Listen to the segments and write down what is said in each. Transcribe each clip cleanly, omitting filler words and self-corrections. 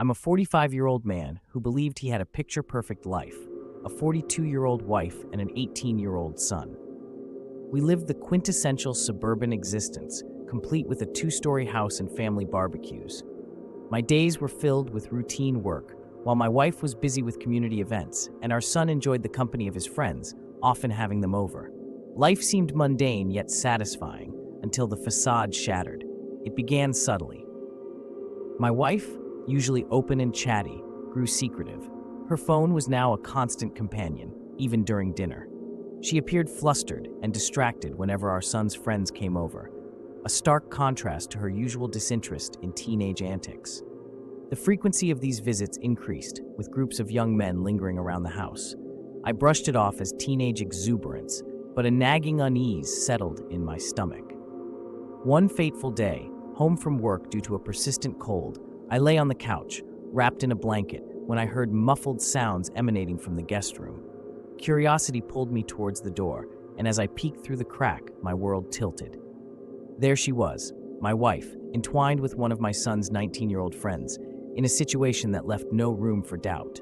I'm a 45-year-old man who believed he had a picture-perfect life, a 42-year-old wife, and an 18-year-old son. We lived the quintessential suburban existence, complete with a 2-story house and family barbecues. My days were filled with routine work, while my wife was busy with community events, and our son enjoyed the company of his friends, often having them over. Life seemed mundane yet satisfying until the facade shattered. It began subtly. My wife, usually open and chatty, grew secretive. Her phone was now a constant companion, even during dinner. She appeared flustered and distracted whenever our son's friends came over, a stark contrast to her usual disinterest in teenage antics. The frequency of these visits increased, with groups of young men lingering around the house. I brushed it off as teenage exuberance, but a nagging unease settled in my stomach. One fateful day, home from work due to a persistent cold, I lay on the couch, wrapped in a blanket, when I heard muffled sounds emanating from the guest room. Curiosity pulled me towards the door, and as I peeked through the crack, my world tilted. There she was, my wife, entwined with one of my son's 19-year-old friends, in a situation that left no room for doubt.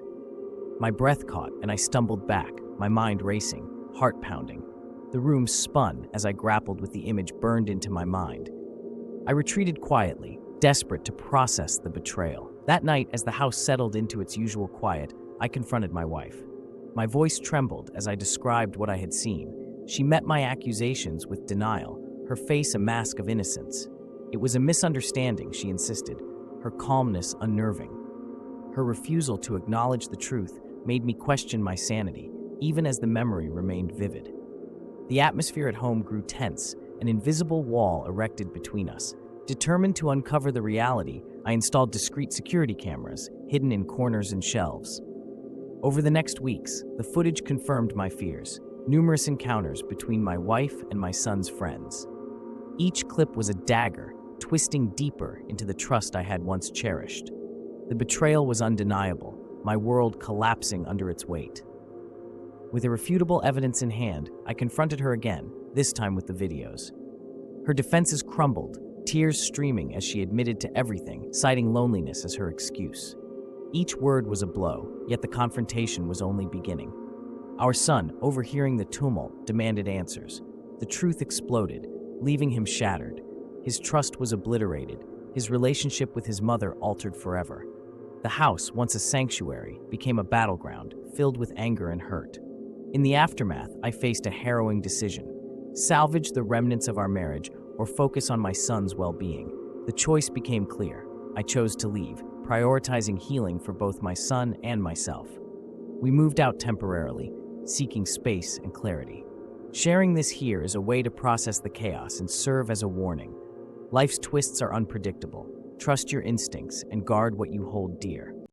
My breath caught, and I stumbled back, my mind racing, heart pounding. The room spun as I grappled with the image burned into my mind. I retreated quietly, desperate to process the betrayal. That night, as the house settled into its usual quiet, I confronted my wife. My voice trembled as I described what I had seen. She met my accusations with denial, her face a mask of innocence. It was a misunderstanding, she insisted, her calmness unnerving. Her refusal to acknowledge the truth made me question my sanity, even as the memory remained vivid. The atmosphere at home grew tense, an invisible wall erected between us. Determined to uncover the reality, I installed discreet security cameras, hidden in corners and shelves. Over the next weeks, the footage confirmed my fears, numerous encounters between my wife and my son's friends. Each clip was a dagger, twisting deeper into the trust I had once cherished. The betrayal was undeniable, my world collapsing under its weight. With irrefutable evidence in hand, I confronted her again, this time with the videos. Her defenses crumbled, tears streaming as she admitted to everything, citing loneliness as her excuse. Each word was a blow, yet the confrontation was only beginning. Our son, overhearing the tumult, demanded answers. The truth exploded, leaving him shattered. His trust was obliterated, his relationship with his mother altered forever. The house, once a sanctuary, became a battleground, filled with anger and hurt. In the aftermath, I faced a harrowing decision: salvage the remnants of our marriage or focus on my son's well-being. The choice became clear. I chose to leave, prioritizing healing for both my son and myself. We moved out temporarily, seeking space and clarity. Sharing this here is a way to process the chaos and serve as a warning. Life's twists are unpredictable. Trust your instincts and guard what you hold dear.